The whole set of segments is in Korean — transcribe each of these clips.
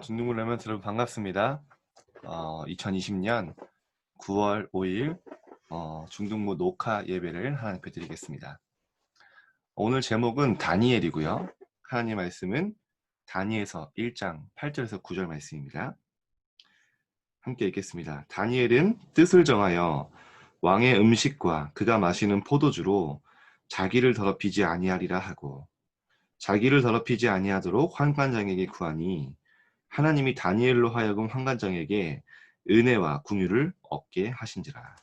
중등부 레몬트 여러분 반갑습니다. 2020년 9월 5일 중등부 녹화 예배를 하나님께 드리겠습니다. 오늘 제목은 다니엘이고요. 하나님 말씀은 다니엘서 1장 8절에서 9절 말씀입니다. 함께 읽겠습니다. 다니엘은 뜻을 정하여 왕의 음식과 그가 마시는 포도주로 자기를 더럽히지 아니하리라 하고 자기를 더럽히지 아니하도록 환관장에게 구하니 하나님이 다니엘로 하여금 환관장에게 은혜와 긍휼을 얻게 하신지라.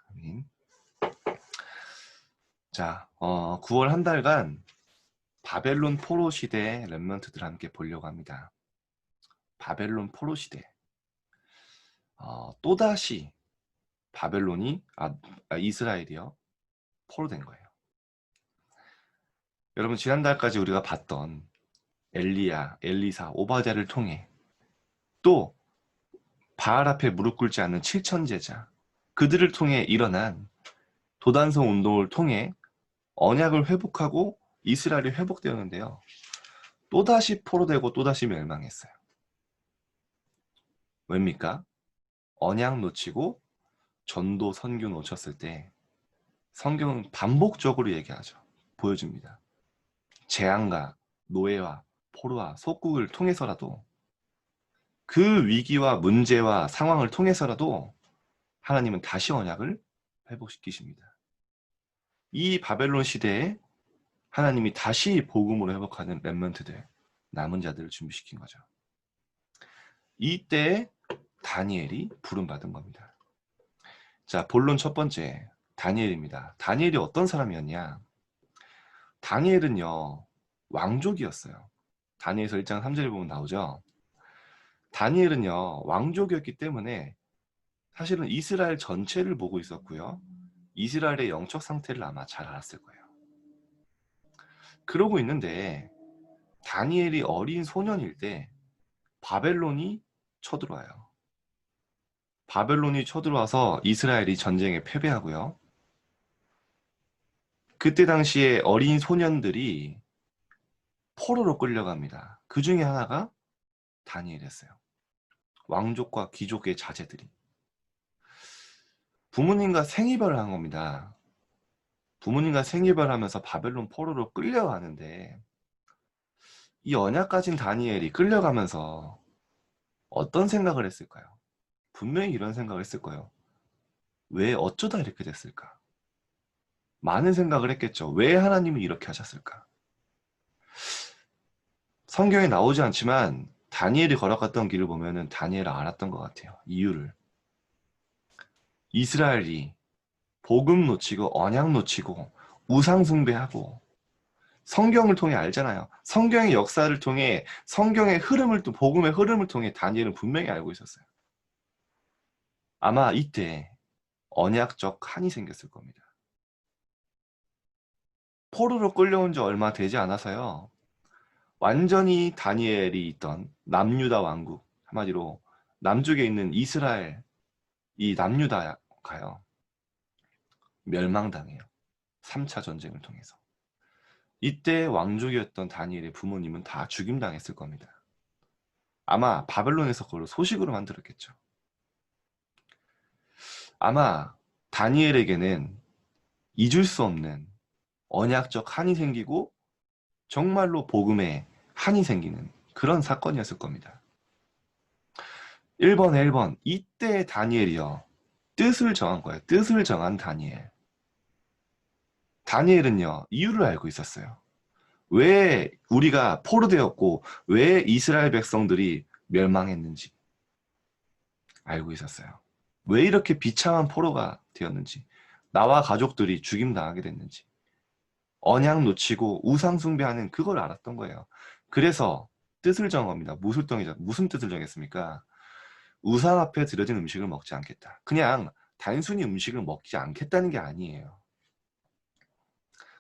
아멘. 자, 9월 한 달간 바벨론 포로 시대의 렘넌트들 함께 보려고 합니다. 바벨론 포로 시대. 또다시 바벨론이 이스라엘이요 포로된 거예요. 여러분 지난달까지 우리가 봤던 엘리야, 엘리사, 오바댜를 통해 또 바알 앞에 무릎 꿇지 않는 7천 제자 그들을 통해 일어난 도단성 운동을 통해 언약을 회복하고 이스라엘이 회복되었는데요. 또다시 포로되고 또다시 멸망했어요. 왜입니까? 언약 놓치고 전도 선교 놓쳤을 때 성경은 반복적으로 얘기하죠. 보여줍니다. 재앙과 노예와 포로와 속국을 통해서라도 그 위기와 문제와 상황을 통해서라도 하나님은 다시 언약을 회복시키십니다. 이 바벨론 시대에 하나님이 다시 복음으로 회복하는 렘넌트들, 남은 자들을 준비시킨 거죠. 이때 다니엘이 부름받은 겁니다. 자, 본론 첫 번째, 다니엘입니다. 다니엘이 어떤 사람이었냐? 다니엘은요, 왕족이었어요. 다니엘서 1장 3절에 보면 나오죠. 다니엘은요, 왕족이었기 때문에 사실은 이스라엘 전체를 보고 있었고요. 이스라엘의 영적 상태를 아마 잘 알았을 거예요. 그러고 있는데 다니엘이 어린 소년일 때 바벨론이 쳐들어와요. 바벨론이 쳐들어와서 이스라엘이 전쟁에 패배하고요. 그때 당시에 어린 소년들이 포로로 끌려갑니다. 그 중에 하나가 다니엘이었어요. 왕족과 귀족의 자제들이. 부모님과 생이별을 한 겁니다. 부모님과 생이별하면서 바벨론 포로로 끌려가는데 이 언약 가진 다니엘이 끌려가면서 어떤 생각을 했을까요? 분명히 이런 생각을 했을 거예요. 왜 어쩌다 이렇게 됐을까? 많은 생각을 했겠죠. 왜 하나님이 이렇게 하셨을까? 성경에 나오지 않지만 다니엘이 걸어갔던 길을 보면은 다니엘은 알았던 것 같아요. 이유를. 이스라엘이 복음 놓치고 언약 놓치고 우상 숭배하고 성경을 통해 알잖아요. 성경의 역사를 통해 성경의 흐름을 또 복음의 흐름을 통해 다니엘은 분명히 알고 있었어요. 아마 이때 언약적 한이 생겼을 겁니다. 포로로 끌려온 지 얼마 되지 않아서요. 완전히 다니엘이 있던 남유다 왕국, 한마디로 남쪽에 있는 이스라엘, 이 남유다가요. 멸망당해요. 3차 전쟁을 통해서. 이때 왕족이었던 다니엘의 부모님은 다 죽임당했을 겁니다. 아마 바벨론에서 그걸 소식으로 만들었겠죠. 아마 다니엘에게는 잊을 수 없는 언약적 한이 생기고 정말로 복음에 한이 생기는 그런 사건이었을 겁니다. 1번. 이때 다니엘이요. 뜻을 정한 거예요. 뜻을 정한 다니엘. 다니엘은요. 이유를 알고 있었어요. 왜 우리가 포로되었고 왜 이스라엘 백성들이 멸망했는지 알고 있었어요. 왜 이렇게 비참한 포로가 되었는지, 나와 가족들이 죽임당하게 됐는지, 언약 놓치고 우상 숭배하는 그걸 알았던 거예요. 그래서 뜻을 정합니다. 무슨 뜻을 정했습니까? 우상 앞에 드려진 음식을 먹지 않겠다. 그냥 단순히 음식을 먹지 않겠다는 게 아니에요.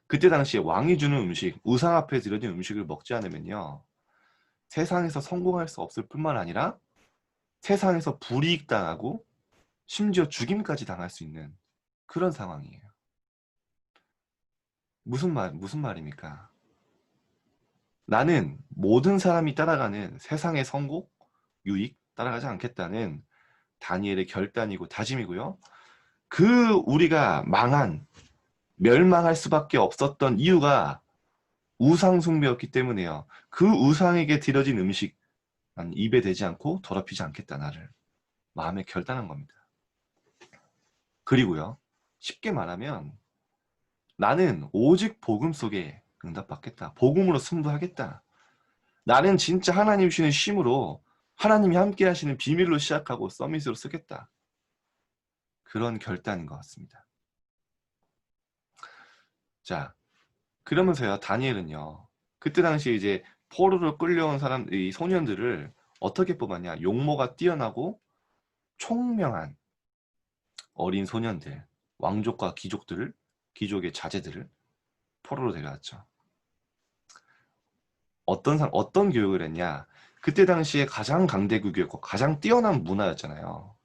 그때 당시에 왕이 주는 음식, 우상 앞에 드려진 음식을 먹지 않으면요. 세상에서 성공할 수 없을 뿐만 아니라 세상에서 불이익 당하고 심지어 죽임까지 당할 수 있는 그런 상황이에요. 무슨 말입니까? 나는 모든 사람이 따라가는 세상의 성공, 유익 따라가지 않겠다는 다니엘의 결단이고 다짐이고요. 그 우리가 멸망할 수밖에 없었던 이유가 우상 숭배였기 때문에요. 그 우상에게 드려진 음식, 난 입에 대지 않고 더럽히지 않겠다, 나를. 마음에 결단한 겁니다. 그리고요, 쉽게 말하면 나는 오직 복음 속에 응답받겠다. 복음으로 승부하겠다. 나는 진짜 하나님 주시는 쉼으로 하나님이 함께 하시는 비밀로 시작하고 서밋으로 쓰겠다. 그런 결단인 것 같습니다. 자, 그러면서요, 다니엘은요, 그때 당시에 이제 포로로 끌려온 이 소년들을 어떻게 뽑았냐? 용모가 뛰어나고 총명한 어린 소년들, 왕족과 귀족의 자제들을 포로로 데려왔죠. 어떤 교육을 했냐? 그때 당시에 가장 강대국이었고 가장 뛰어난 문화였잖아요.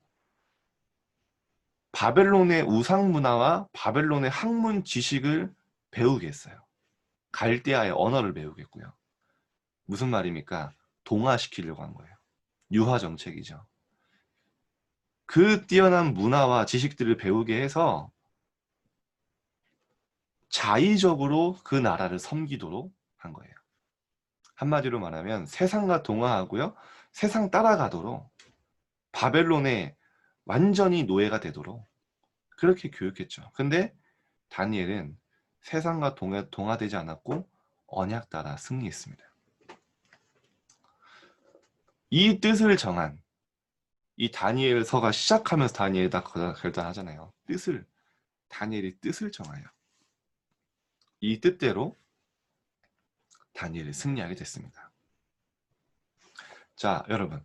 바벨론의 우상 문화와 바벨론의 학문 지식을 배우게 했어요. 갈대아의 언어를 배우겠고요. 무슨 말입니까? 동화시키려고 한 거예요. 유화 정책이죠. 그 뛰어난 문화와 지식들을 배우게 해서 자의적으로 그 나라를 섬기도록 한 거예요. 한마디로 말하면 세상과 동화하고요. 세상 따라가도록 바벨론의 완전히 노예가 되도록 그렇게 교육했죠. 근데 다니엘은 세상과 동화되지 않았고 언약 따라 승리했습니다. 이 뜻을 정한 이 다니엘서가 시작하면서 다니엘이 딱 결단하잖아요. 다니엘이 뜻을 정하여 이 뜻대로 다니엘이 승리하게 됐습니다. 자, 여러분,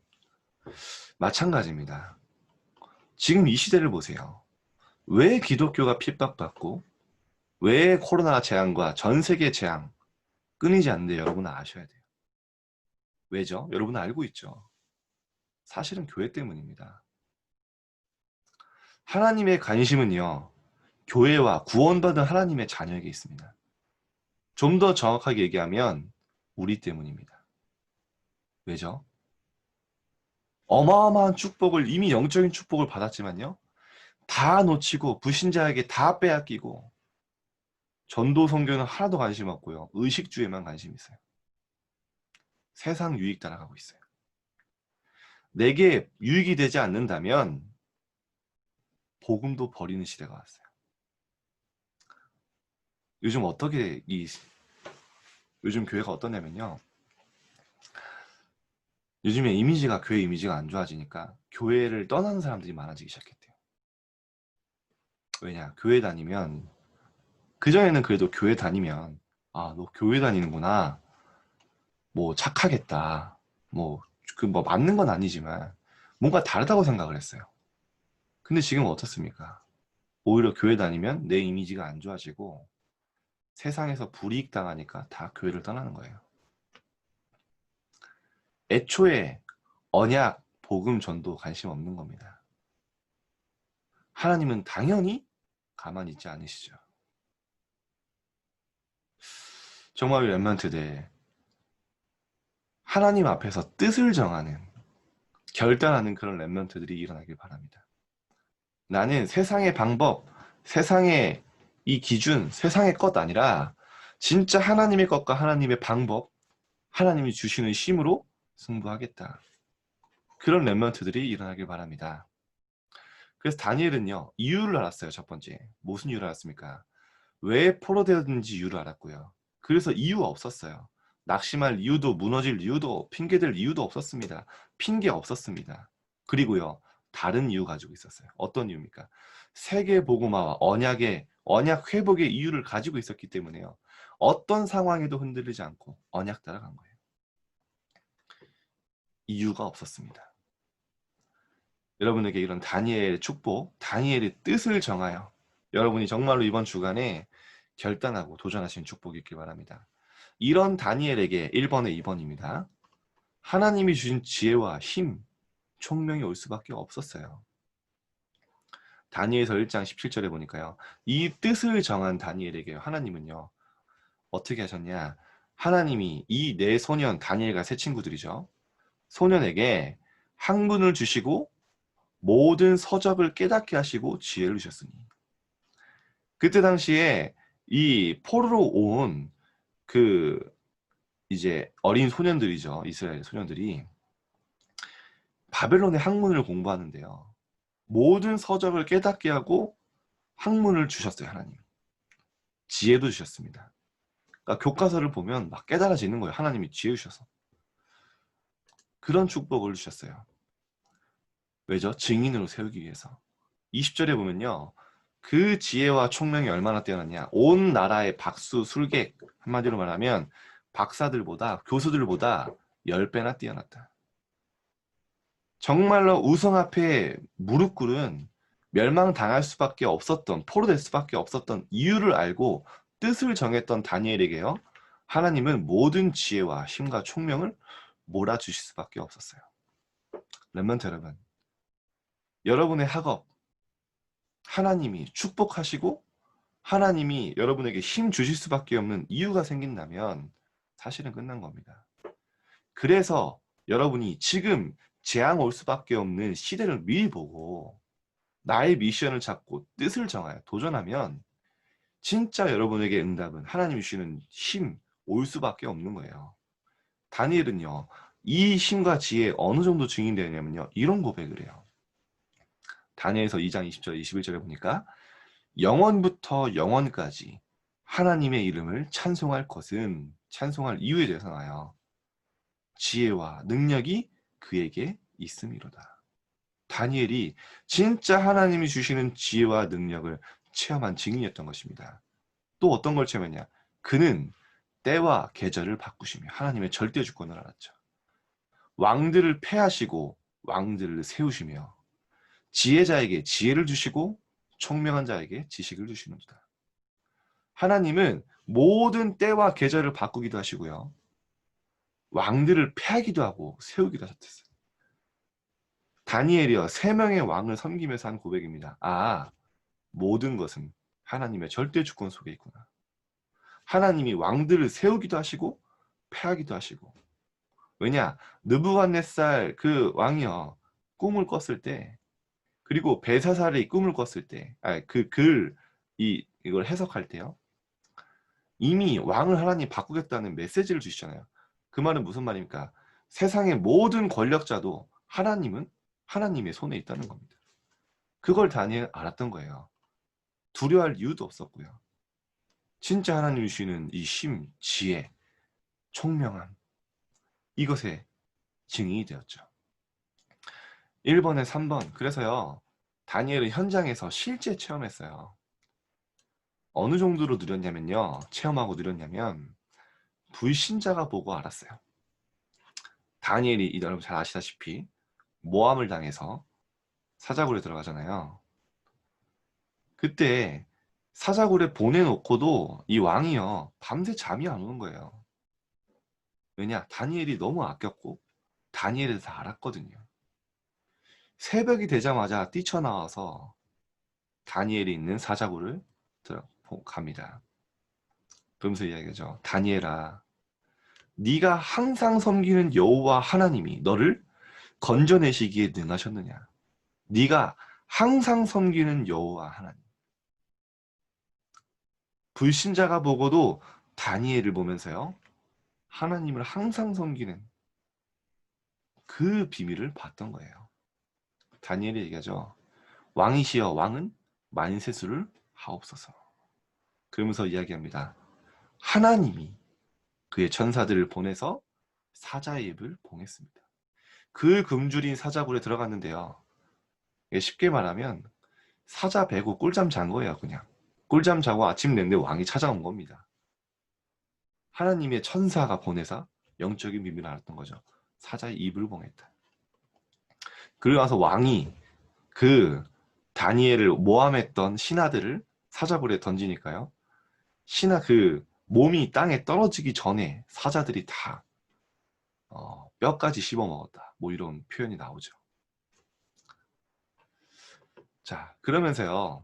마찬가지입니다. 지금 이 시대를 보세요. 왜 기독교가 핍박받고 왜 코로나 재앙과 전 세계 재앙 끊이지 않는데 여러분은 아셔야 돼요. 왜죠? 여러분은 알고 있죠. 사실은 교회 때문입니다. 하나님의 관심은요, 교회와 구원받은 하나님의 자녀에게 있습니다. 좀 더 정확하게 얘기하면 우리 때문입니다. 왜죠? 어마어마한 축복을, 이미 영적인 축복을 받았지만요, 다 놓치고 불신자에게 다 빼앗기고 전도 선교는 하나도 관심 없고요, 의식주에만 관심 있어요. 세상 유익 따라가고 있어요. 내게 유익이 되지 않는다면 복음도 버리는 시대가 왔어요. 요즘 교회가 어떠냐면요, 요즘에 교회 이미지가 안 좋아지니까 교회를 떠나는 사람들이 많아지기 시작했대요. 왜냐? 교회 다니면, 그전에는 그래도 교회 다니면, 아, 너 교회 다니는구나. 뭐 착하겠다. 뭐 맞는 건 아니지만 뭔가 다르다고 생각을 했어요. 근데 지금 어떻습니까? 오히려 교회 다니면 내 이미지가 안 좋아지고 세상에서 불이익 당하니까 다 교회를 떠나는 거예요. 애초에 언약, 복음 전도 관심 없는 겁니다. 하나님은 당연히 가만히 있지 않으시죠. 정말 렘넌트들, 하나님 앞에서 뜻을 정하는, 결단하는 그런 렘넌트들이 일어나길 바랍니다. 나는 세상의 방법, 세상의 이 기준, 세상의 것 아니라 진짜 하나님의 것과 하나님의 방법, 하나님이 주시는 쉼으로 승부하겠다. 그런 렘넌트들이 일어나길 바랍니다. 그래서 다니엘은요, 이유를 알았어요. 첫 번째. 무슨 이유를 알았습니까? 왜 포로되었는지 이유를 알았고요. 그래서 이유가 없었어요. 낙심할 이유도, 무너질 이유도, 핑계댈 이유도 없었습니다. 핑계 없었습니다. 그리고요, 다른 이유 가지고 있었어요. 어떤 이유입니까? 세계 복음화와 언약 회복의 이유를 가지고 있었기 때문에요. 어떤 상황에도 흔들리지 않고 언약 따라간 거예요. 이유가 없었습니다. 여러분에게 이런 다니엘의 축복, 다니엘의 뜻을 정하여 여러분이 정말로 이번 주간에 결단하고 도전하시는 축복이 있길 바랍니다. 이런 다니엘에게 1번에 2번입니다. 하나님이 주신 지혜와 힘, 총명이 올 수밖에 없었어요. 다니엘서 1장 17절에 보니까요. 이 뜻을 정한 다니엘에게 하나님은요, 어떻게 하셨냐? 하나님이 이 네 소년, 다니엘과 세 친구들이죠. 소년에게 학문을 주시고 모든 서적을 깨닫게 하시고 지혜를 주셨으니. 그때 당시에 이 포로로 온 그 이제 어린 소년들이죠. 이스라엘 소년들이 바벨론의 학문을 공부하는데요. 모든 서적을 깨닫게 하고 학문을 주셨어요, 하나님. 지혜도 주셨습니다. 그러니까 교과서를 보면 막 깨달아지는 거예요. 하나님이 지혜 주셔서. 그런 축복을 주셨어요. 왜죠? 증인으로 세우기 위해서. 20절에 보면요. 그 지혜와 총명이 얼마나 뛰어났냐. 온 나라의 박수, 술객, 한마디로 말하면 박사들보다, 교수들보다 10배나 뛰어났다. 정말로 우상 앞에 무릎 꿇은 멸망당할 수밖에 없었던, 포로될 수밖에 없었던 이유를 알고 뜻을 정했던 다니엘에게요. 하나님은 모든 지혜와 힘과 총명을 몰아주실 수밖에 없었어요. 렘넌트 여러분, 여러분의 학업, 하나님이 축복하시고 하나님이 여러분에게 힘 주실 수밖에 없는 이유가 생긴다면 사실은 끝난 겁니다. 그래서 여러분이 지금 재앙 올 수밖에 없는 시대를 미리 보고 나의 미션을 잡고 뜻을 정하여 도전하면 진짜 여러분에게 응답은 하나님이 주시는 힘 올 수밖에 없는 거예요. 다니엘은요. 이 힘과 지혜 어느 정도 증인되냐면요. 이런 고백을 해요. 다니엘서 2장 20절 21절에 보니까 영원부터 영원까지 하나님의 이름을 찬송할 것은 찬송할 이유에 대해서 나와요. 지혜와 능력이 그에게 있음이로다. 다니엘이 진짜 하나님이 주시는 지혜와 능력을 체험한 증인이었던 것입니다. 또 어떤 걸 체험했냐? 그는 때와 계절을 바꾸시며 하나님의 절대 주권을 알았죠. 왕들을 패하시고 왕들을 세우시며 지혜자에게 지혜를 주시고 총명한 자에게 지식을 주시는도다. 하나님은 모든 때와 계절을 바꾸기도 하시고요. 왕들을 패하기도 하고 세우기도 하셨어요. 다니엘이요. 3명의 왕을 섬기면서 한 고백입니다. 아, 모든 것은 하나님의 절대 주권 속에 있구나. 하나님이 왕들을 세우기도 하시고 패하기도 하시고. 왜냐? 느부갓네살 그 왕이요. 꿈을 꿨을 때 그리고 벨사살이 꿈을 꿨을 때 이걸 해석할 때요. 이미 왕을 하나님 바꾸겠다는 메시지를 주시잖아요. 그 말은 무슨 말입니까? 세상의 모든 권력자도 하나님은 하나님의 손에 있다는 겁니다. 그걸 다니엘 알았던 거예요. 두려워할 이유도 없었고요. 진짜 하나님이 주시는 이 힘, 지혜, 총명함 이것에 증인이 되었죠. 1번에 3번. 그래서요. 다니엘은 현장에서 실제 체험했어요. 어느 정도로 누렸냐면요. 체험하고 누렸냐면 불신자가 보고 알았어요. 다니엘이 여러분 잘 아시다시피 모함을 당해서 사자굴에 들어가잖아요. 그때 사자굴에 보내놓고도 이 왕이요. 밤새 잠이 안 오는 거예요. 왜냐? 다니엘이 너무 아꼈고 다니엘을 다 알았거든요. 새벽이 되자마자 뛰쳐나와서 다니엘이 있는 사자굴을 갑니다. 그러면서 이야기하죠. 다니엘아, 네가 항상 섬기는 여호와 하나님이 너를 건져내시기에 능하셨느냐? 네가 항상 섬기는 여호와 하나님. 불신자가 보고도 다니엘을 보면서요. 하나님을 항상 섬기는 그 비밀을 봤던 거예요. 다니엘이 얘기하죠. 왕이시여 왕은 만세수를 하옵소서. 그러면서 이야기합니다. 하나님이 그의 천사들을 보내서 사자의 입을 봉했습니다. 그 굶주린 사자굴에 들어갔는데요. 쉽게 말하면 사자 베고 꿀잠 잔 거예요. 그냥 꿀잠 자고 아침 냈는데 왕이 찾아온 겁니다. 하나님의 천사가 보내서 영적인 비밀을 알았던 거죠. 사자의 입을 봉했다. 그리고 나서 왕이 그 다니엘을 모함했던 신하들을 사자굴에 던지니까요. 신하 그 몸이 땅에 떨어지기 전에 사자들이 다 뼈까지 씹어먹었다. 뭐 이런 표현이 나오죠. 자, 그러면서요.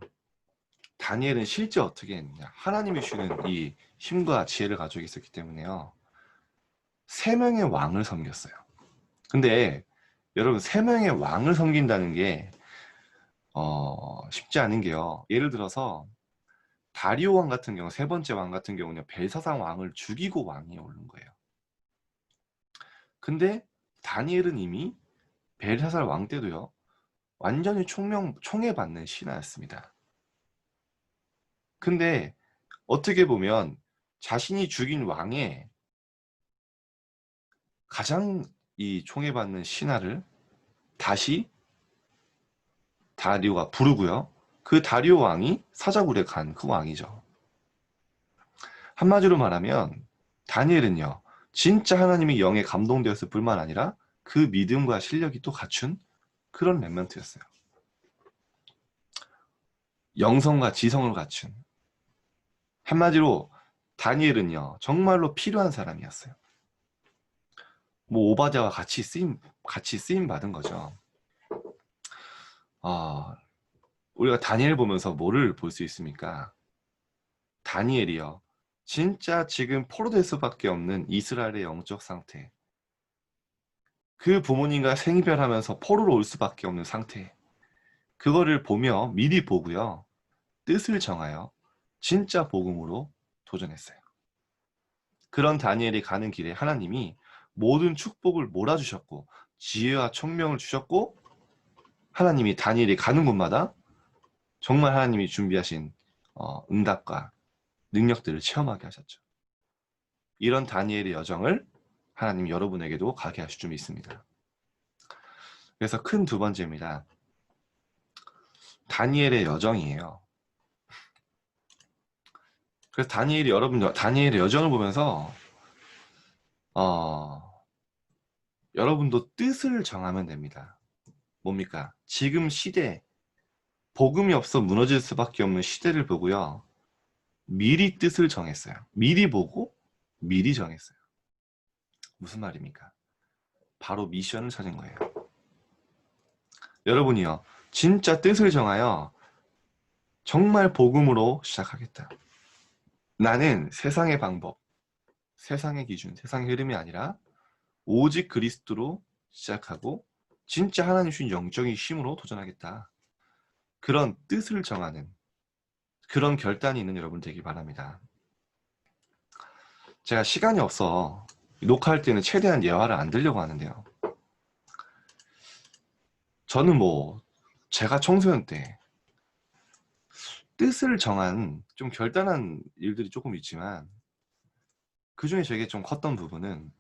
다니엘은 실제 어떻게 했느냐. 하나님이 주는 이 힘과 지혜를 가지고 있었기 때문에요. 3명의 왕을 섬겼어요. 근데 여러분 3명의 왕을 섬긴다는 게 쉽지 않은 게요. 예를 들어서 다리오 왕 같은 경우, 3번째 왕 같은 경우는 벨사상 왕을 죽이고 왕위에 오른 거예요. 근데 다니엘은 이미 벨사살 왕 때도요, 완전히 총애받는 신하였습니다. 근데 어떻게 보면 자신이 죽인 왕의 가장 이 총애받는 신하를 다시 다리오가 부르고요. 그 다리오 왕이 사자굴에 간 그 왕이죠. 한마디로 말하면 다니엘은요, 진짜 하나님의 영에 감동되었을 뿐만 아니라 그 믿음과 실력이 또 갖춘 그런 렘넌트였어요. 영성과 지성을 갖춘. 한마디로 다니엘은요, 정말로 필요한 사람이었어요. 뭐 오바댜와 같이 쓰임 받은 거죠. 우리가 다니엘 보면서 뭐를 볼 수 있습니까? 다니엘이요, 진짜 지금 포로될 수밖에 없는 이스라엘의 영적 상태, 그 부모님과 생이별하면서 포로로 올 수밖에 없는 상태, 그거를 보며 미리 보고요, 뜻을 정하여 진짜 복음으로 도전했어요. 그런 다니엘이 가는 길에 하나님이 모든 축복을 몰아주셨고 지혜와 총명을 주셨고, 하나님이 다니엘이 가는 곳마다 정말 하나님이 준비하신 응답과 능력들을 체험하게 하셨죠. 이런 다니엘의 여정을 하나님 여러분에게도 가게 하실 줄 믿습니다. 그래서 큰 두 번째입니다. 다니엘의 여정이에요. 그래서 다니엘의 여정을 보면서 여러분도 뜻을 정하면 됩니다. 뭡니까? 지금 시대, 복음이 없어 무너질 수밖에 없는 시대를 보고요, 미리 뜻을 정했어요. 미리 보고 미리 정했어요. 무슨 말입니까? 바로 미션을 찾은 거예요. 여러분이요, 진짜 뜻을 정하여 정말 복음으로 시작하겠다. 나는 세상의 방법, 세상의 기준, 세상의 흐름이 아니라 오직 그리스도로 시작하고 진짜 하나님 주신 영적인 힘으로 도전하겠다. 그런 뜻을 정하는 그런 결단이 있는 여러분 되길 바랍니다. 제가 시간이 없어 녹화할 때는 최대한 예화를 안 들려고 하는데요. 저는 제가 청소년 때 뜻을 정한 좀 결단한 일들이 조금 있지만, 그 중에 저에게 좀 컸던 부분은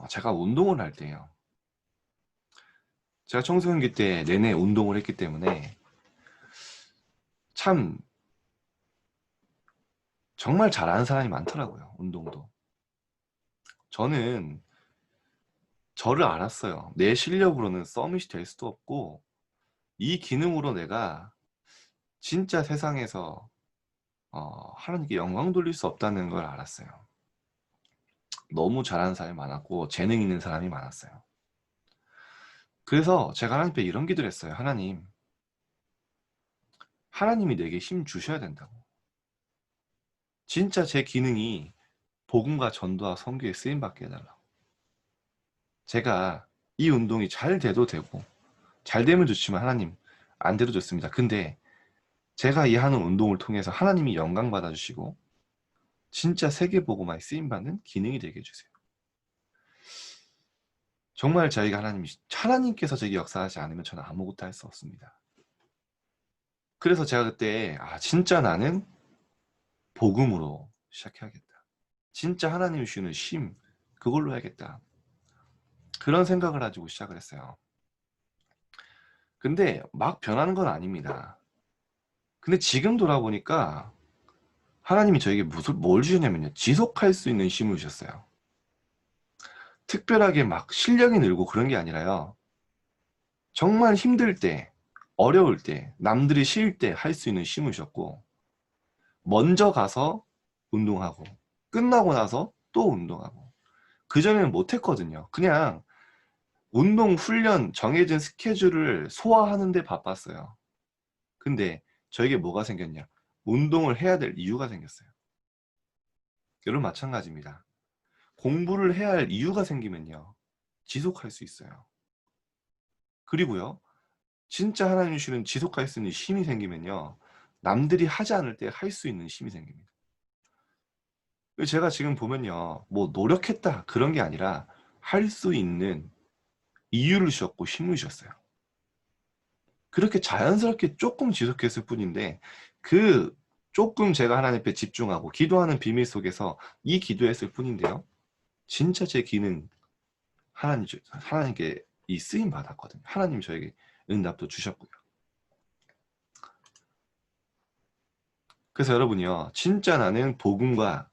제가 운동을 할 때예요. 제가 청소년기 때 내내 운동을 했기 때문에 참 정말 잘하는 사람이 많더라고요. 운동도. 저는 저를 알았어요. 내 실력으로는 서밋이 될 수도 없고 이 기능으로 내가 진짜 세상에서 하나님께 영광 돌릴 수 없다는 걸 알았어요. 너무 잘하는 사람이 많았고 재능 있는 사람이 많았어요. 그래서 제가 하나님께 이런 기도를 했어요. 하나님이 내게 힘 주셔야 된다고. 진짜 제 기능이 복음과 전도와 선교에 쓰임받게 해달라고. 제가 이 운동이 잘 돼도 되고 잘 되면 좋지만 하나님, 안 돼도 좋습니다. 근데 제가 이 하는 운동을 통해서 하나님이 영광 받아주시고 진짜 세계복음화에 쓰임받는 기능이 되게 해주세요. 정말 하나님께서 저에게 역사하지 않으면 저는 아무것도 할 수 없습니다. 그래서 제가 그때 진짜 나는 복음으로 시작해야겠다. 진짜 하나님이 주는 힘, 그걸로 해야겠다. 그런 생각을 가지고 시작을 했어요. 근데 막 변하는 건 아닙니다. 근데 지금 돌아보니까 하나님이 저에게 뭘 주셨냐면요, 지속할 수 있는 힘을 주셨어요. 특별하게 막 실력이 늘고 그런 게 아니라요, 정말 힘들 때, 어려울 때, 남들이 쉴 때 할 수 있는 힘을 주셨고, 먼저 가서 운동하고 끝나고 나서 또 운동하고. 그전에는 못했거든요. 그냥 운동 훈련 정해진 스케줄을 소화하는 데 바빴어요. 근데 저에게 뭐가 생겼냐, 운동을 해야 될 이유가 생겼어요. 여러분 마찬가지입니다. 공부를 해야 할 이유가 생기면요. 지속할 수 있어요. 그리고요. 진짜 하나님 주시는 지속할 수 있는 힘이 생기면요. 남들이 하지 않을 때 할 수 있는 힘이 생깁니다. 제가 지금 보면요. 뭐 노력했다 그런 게 아니라 할 수 있는 이유를 주셨고 힘을 주셨어요. 그렇게 자연스럽게 조금 지속했을 뿐인데 그 조금 제가 하나님 앞에 집중하고 기도하는 비밀 속에서 이 기도했을 뿐인데요. 진짜 제 기는 하나님께 이 쓰임 받았거든요. 하나님 저에게 응답도 주셨고요. 그래서 여러분이요. 진짜 나는 복음과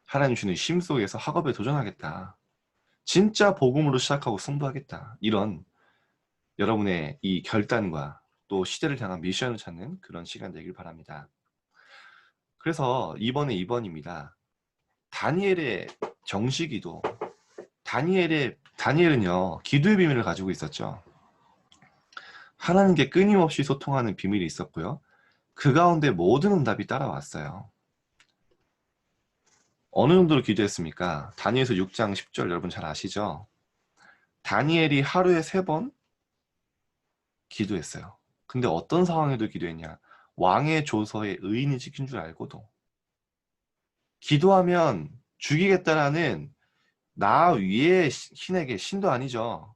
하나님 주는 심 속에서 학업에 도전하겠다. 진짜 복음으로 시작하고 승부하겠다. 이런 여러분의 이 결단과 또 시대를 향한 미션을 찾는 그런 시간 되길 바랍니다. 그래서 이번에 2번입니다. 다니엘의 정시기도. 다니엘은요. 기도의 비밀을 가지고 있었죠. 하나님께 끊임없이 소통하는 비밀이 있었고요. 그 가운데 모든 응답이 따라왔어요. 어느 정도로 기도했습니까? 다니엘서 6장 10절 여러분 잘 아시죠? 다니엘이 하루에 3번 기도했어요. 근데 어떤 상황에도 기도했냐? 왕의 조서에 의인이 지킨 줄 알고도. 기도하면 죽이겠다라는 나 위의 신에게, 신도 아니죠.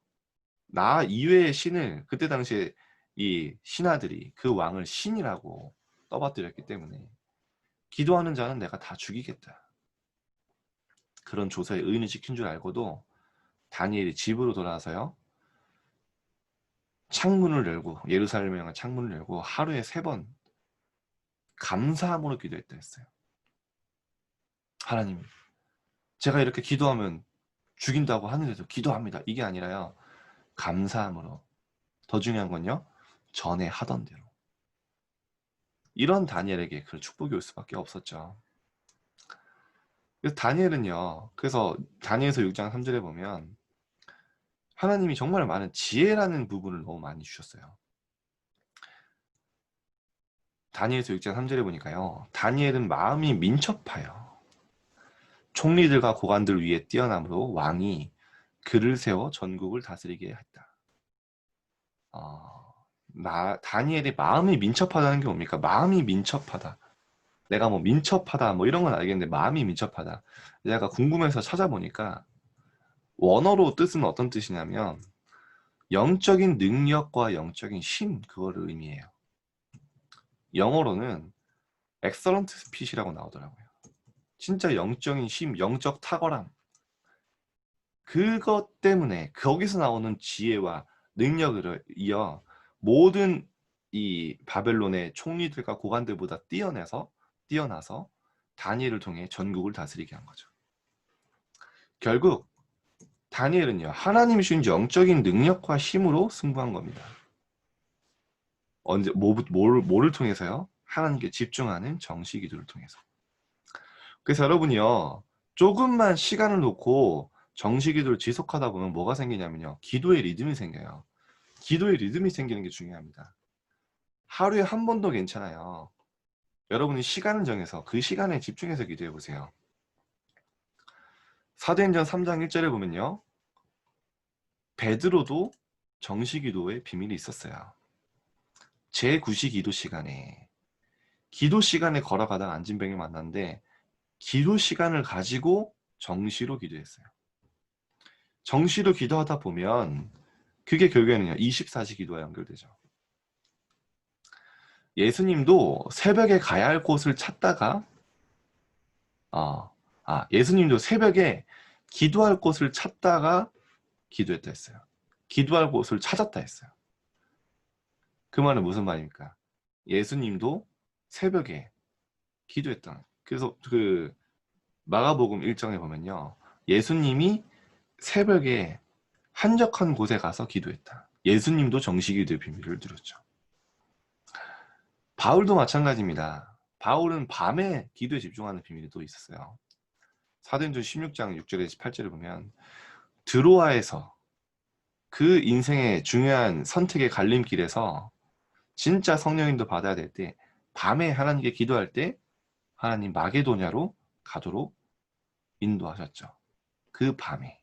나 이외의 신을, 그때 당시에 이 신하들이 그 왕을 신이라고 떠받들였기 때문에 기도하는 자는 내가 다 죽이겠다. 그런 조서에 의인을 지킨 줄 알고도 다니엘이 집으로 돌아와서요. 창문을 열고, 예루살렘에 향한 창문을 열고 하루에 3번 감사함으로 기도했다 했어요. 하나님, 제가 이렇게 기도하면 죽인다고 하는데도 기도합니다. 이게 아니라요. 감사함으로. 더 중요한 건요. 전에 하던 대로. 이런 다니엘에게 그 축복이 올 수밖에 없었죠. 그래서 다니엘은요. 그래서 다니엘서 6장 3절에 보면 하나님이 정말 많은 지혜라는 부분을 너무 많이 주셨어요. 다니엘서 6장 3절에 보니까요. 다니엘은 마음이 민첩하여 총리들과 고관들 위에 뛰어남으로 왕이 그를 세워 전국을 다스리게 했다. 다니엘의 마음이 민첩하다는 게 뭡니까? 마음이 민첩하다. 내가 뭐 민첩하다 뭐 이런 건 알겠는데 마음이 민첩하다. 내가 궁금해서 찾아보니까 원어로 뜻은 어떤 뜻이냐면 영적인 능력과 영적인 힘 그거를 의미해요. 영어로는 excellent speech이라고 나오더라고요. 진짜 영적인 힘, 영적 탁월함. 그것 때문에 거기서 나오는 지혜와 능력을 이어 모든 이 바벨론의 총리들과 고관들보다 뛰어나서 다니엘을 통해 전국을 다스리게 한 거죠. 결국 다니엘은요. 하나님이 주신 영적인 능력과 힘으로 승부한 겁니다. 뭐를 통해서요? 하나님께 집중하는 정시 기도를 통해서. 그래서 여러분이요. 조금만 시간을 놓고 정시 기도를 지속하다 보면 뭐가 생기냐면요. 기도의 리듬이 생겨요. 기도의 리듬이 생기는 게 중요합니다. 하루에 한 번도 괜찮아요. 여러분이 시간을 정해서 그 시간에 집중해서 기도해 보세요. 사도행전 3장 1절에 보면요. 베드로도 정시 기도의 비밀이 있었어요. 제9시 기도 시간에 걸어가다가 안진뱅이 만났는데 기도 시간을 가지고 정시로 기도했어요. 정시로 기도하다 보면 그게 결국에는요. 24시 기도와 연결되죠. 예수님도 새벽에 가야 할 곳을 찾다가 예수님도 새벽에 기도할 곳을 찾다가 기도했다 했어요. 기도할 곳을 찾았다 했어요. 그 말은 무슨 말입니까? 예수님도 새벽에 기도했다. 그래서 그 마가복음 1장에 보면요. 예수님이 새벽에 한적한 곳에 가서 기도했다. 예수님도 정시기도의 비밀을 들었죠. 바울도 마찬가지입니다. 바울은 밤에 기도에 집중하는 비밀이 또 있었어요. 사도행전 16장 6절에서 8절을 보면 드로아에서 그 인생의 중요한 선택의 갈림길에서 진짜 성령님도 받아야 될 때 밤에 하나님께 기도할 때 하나님 마게도냐로 가도록 인도하셨죠. 그 밤에.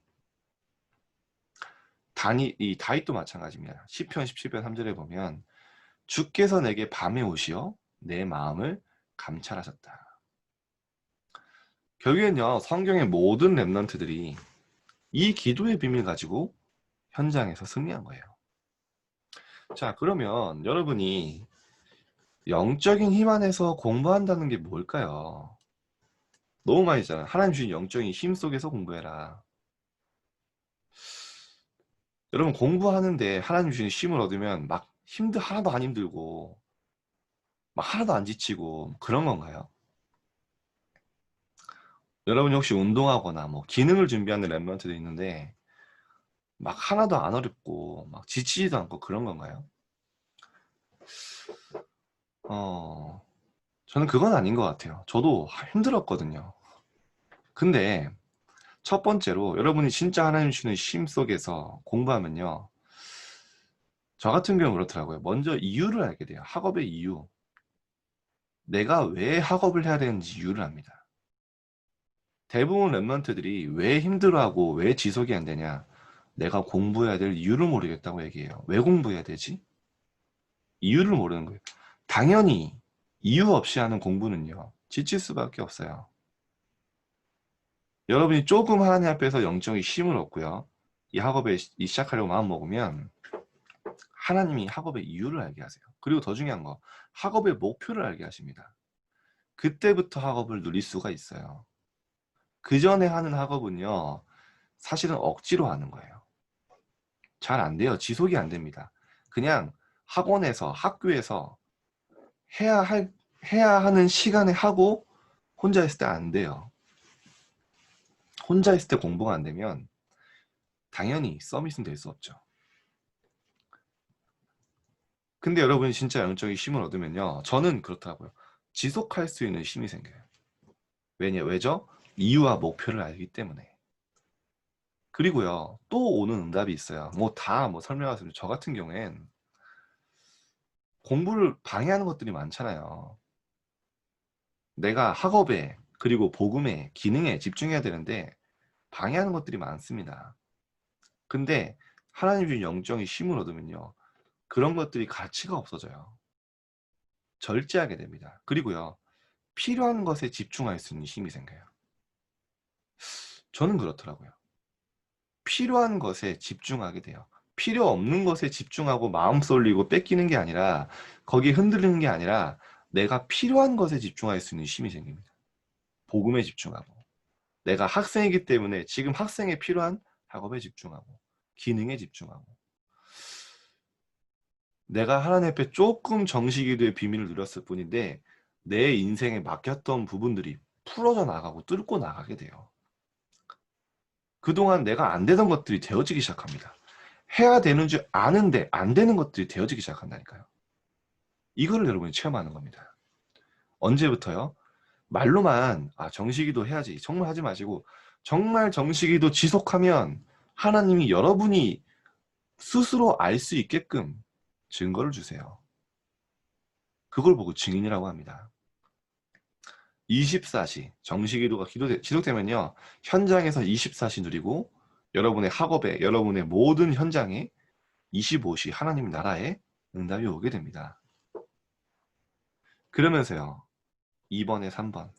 이 다윗도 마찬가지입니다. 시편 17편 3절에 보면 주께서 내게 밤에 오시어 내 마음을 감찰하셨다. 결국엔요, 성경의 모든 렘넌트들이 이 기도의 비밀 가지고 현장에서 승리한 거예요. 자, 그러면 여러분이 영적인 힘 안에서 공부한다는 게 뭘까요? 너무 많이 있잖아요. 하나님 주신 영적인 힘 속에서 공부해라. 여러분 공부하는데 하나님 주신 힘을 얻으면 막 하나도 안 힘들고 막 하나도 안 지치고 그런 건가요? 여러분 혹시 운동하거나 뭐 기능을 준비하는 랩런트도 있는데 막 하나도 안 어렵고 막 지치지도 않고 그런 건가요? 저는 그건 아닌 것 같아요. 저도 힘들었거든요. 근데 첫 번째로 여러분이 진짜 하나님 주는 쉼 속에서 공부하면요, 저 같은 경우는 그렇더라고요. 먼저 이유를 알게 돼요. 학업의 이유. 내가 왜 학업을 해야 되는지 이유를 압니다. 대부분 랩런트들이 왜 힘들어하고 왜 지속이 안 되냐? 내가 공부해야 될 이유를 모르겠다고 얘기해요. 왜 공부해야 되지? 이유를 모르는 거예요. 당연히 이유 없이 하는 공부는요, 지칠 수밖에 없어요. 여러분이 조금 하나님 앞에서 영적인 힘을 얻고요, 이 학업에 시작하려고 마음 먹으면 하나님이 학업의 이유를 알게 하세요. 그리고 더 중요한 거, 학업의 목표를 알게 하십니다. 그때부터 학업을 누릴 수가 있어요. 그 전에 하는 학업은요, 사실은 억지로 하는 거예요. 잘 안 돼요. 지속이 안 됩니다. 그냥 학원에서, 학교에서 해야 하는 시간에 하고 혼자 있을 때 안 돼요. 혼자 있을 때 공부가 안 되면 당연히 서밋은 될 수 없죠. 근데 여러분이 진짜 영적인 힘을 얻으면요, 저는 그렇더라고요. 지속할 수 있는 힘이 생겨요. 왜죠? 이유와 목표를 알기 때문에. 그리고요, 또 오는 응답이 있어요. 뭐 설명하시면 저 같은 경우엔 공부를 방해하는 것들이 많잖아요. 내가 학업에 그리고 복음에 기능에 집중해야 되는데 방해하는 것들이 많습니다. 근데 하나님 주신 영적인 힘을 얻으면요, 그런 것들이 가치가 없어져요. 절제하게 됩니다. 그리고요, 필요한 것에 집중할 수 있는 힘이 생겨요. 저는 그렇더라고요. 필요한 것에 집중하게 돼요. 필요 없는 것에 집중하고 마음 쏠리고 뺏기는 게 아니라, 거기에 흔들리는 게 아니라 내가 필요한 것에 집중할 수 있는 힘이 생깁니다. 복음에 집중하고, 내가 학생이기 때문에 지금 학생에 필요한 학업에 집중하고, 기능에 집중하고, 내가 하나님 앞에 조금 정식기도의 비밀을 누렸을 뿐인데 내 인생에 막혔던 부분들이 풀어져 나가고 뚫고 나가게 돼요. 그동안 내가 안 되던 것들이 되어지기 시작합니다. 해야 되는 줄 아는데 안 되는 것들이 되어지기 시작한다니까요. 이거를 여러분이 체험하는 겁니다. 언제부터요? 말로만 정식기도 해야지 정말 하지 마시고, 정말 정식기도 지속하면 하나님이 여러분이 스스로 알 수 있게끔 증거를 주세요. 그걸 보고 증인이라고 합니다. 24시 정식기도가 지속되면요, 현장에서 24시 누리고 여러분의 학업에, 여러분의 모든 현장에 25시 하나님 나라에 응답이 오게 됩니다. 그러면서요, 2번에 3번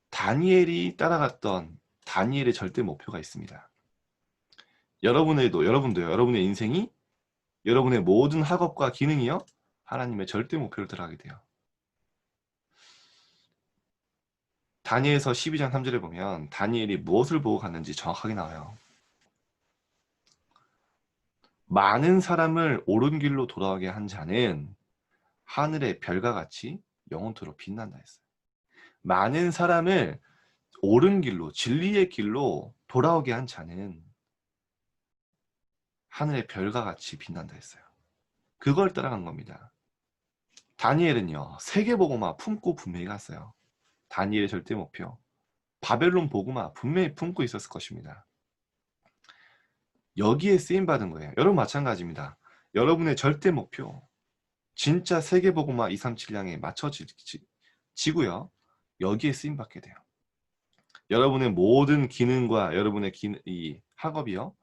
다니엘이 따라갔던 다니엘의 절대 목표가 있습니다. 여러분도요, 여러분의 인생이, 여러분의 모든 학업과 기능이요, 하나님의 절대 목표를 따라가게 돼요. 다니엘서 12장 3절에 보면 다니엘이 무엇을 보고 갔는지 정확하게 나와요. 많은 사람을 옳은 길로 돌아오게 한 자는 하늘의 별과 같이 영원토록 빛난다 했어요. 많은 사람을 옳은 길로, 진리의 길로 돌아오게 한 자는 하늘의 별과 같이 빛난다 했어요. 그걸 따라간 겁니다. 다니엘은요, 세계복음화 품고 분명히 갔어요. 다니엘의 절대 목표, 바벨론 복음화 분명히 품고 있었을 것입니다. 여기에 쓰임받은 거예요. 여러분 마찬가지입니다. 여러분의 절대 목표, 진짜 세계복음화 237 향에 맞춰지고요, 여기에 쓰임받게 돼요. 여러분의 모든 기능과 여러분의 이 학업이요.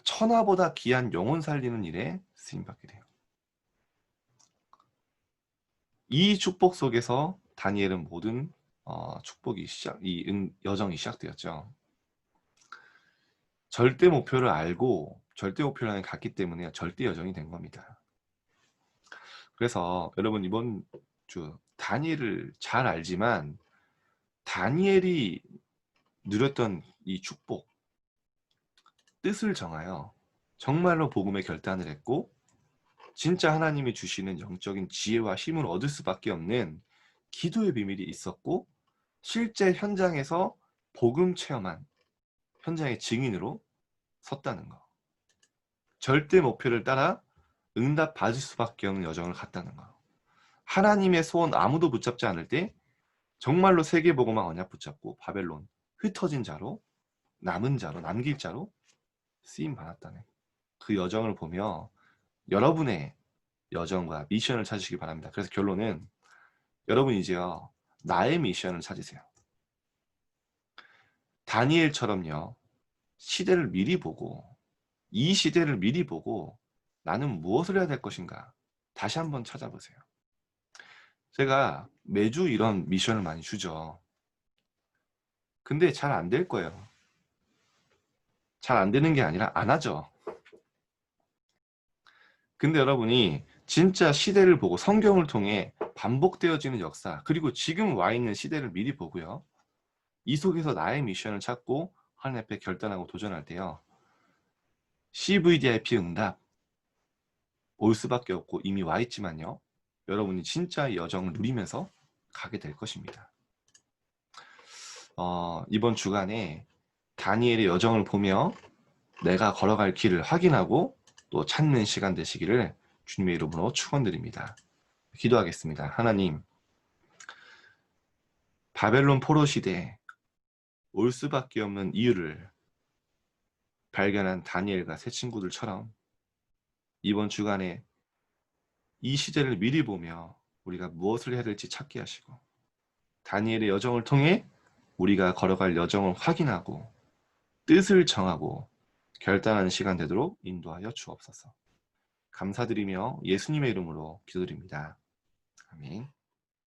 천하보다 귀한 영혼 살리는 일에 쓰임받게 돼요. 이 축복 속에서 다니엘은 모든 축복이 여정이 시작되었죠. 절대 목표를 알고 절대 목표를 갔기 때문에 절대 여정이 된 겁니다. 그래서 여러분 이번 주 다니엘을 잘 알지만 다니엘이 누렸던 이 축복, 뜻을 정하여 정말로 복음에 결단을 했고 진짜 하나님이 주시는 영적인 지혜와 힘을 얻을 수밖에 없는 기도의 비밀이 있었고 실제 현장에서 복음 체험한 현장의 증인으로 섰다는 거. 절대 목표를 따라 응답 받을 수밖에 없는 여정을 갔다는 거. 하나님의 소원 아무도 붙잡지 않을 때 정말로 세계복음화 언약 붙잡고 바벨론 흩어진 자로 남은 자로 남길 자로 쓰임 받았다네. 그 여정을 보며 여러분의 여정과 미션을 찾으시기 바랍니다. 그래서 결론은 여러분 이제요 나의 미션을 찾으세요. 다니엘처럼요 시대를 미리 보고 이 시대를 미리 보고 나는 무엇을 해야 될 것인가 다시 한번 찾아보세요. 제가 매주 이런 미션을 많이 주죠. 근데 잘 안 될 거예요. 잘 안 되는 게 아니라 안 하죠. 근데 여러분이 진짜 시대를 보고 성경을 통해 반복되어지는 역사 그리고 지금 와 있는 시대를 미리 보고요. 이 속에서 나의 미션을 찾고 하나님 앞에 결단하고 도전할 때요. CVDIP 응답 올 수밖에 없고 이미 와 있지만요. 여러분이 진짜 이 여정을 누리면서 가게 될 것입니다. 이번 주간에 다니엘의 여정을 보며 내가 걸어갈 길을 확인하고 또 찾는 시간 되시기를 주님의 이름으로 축원드립니다. 기도하겠습니다. 하나님, 바벨론 포로 시대에 올 수밖에 없는 이유를 발견한 다니엘과 새 친구들처럼 이번 주간에 이 시대를 미리 보며 우리가 무엇을 해야 될지 찾게 하시고 다니엘의 여정을 통해 우리가 걸어갈 여정을 확인하고 뜻을 정하고 결단하는 시간 되도록 인도하여 주옵소서. 감사드리며 예수님의 이름으로 기도드립니다. 아멘.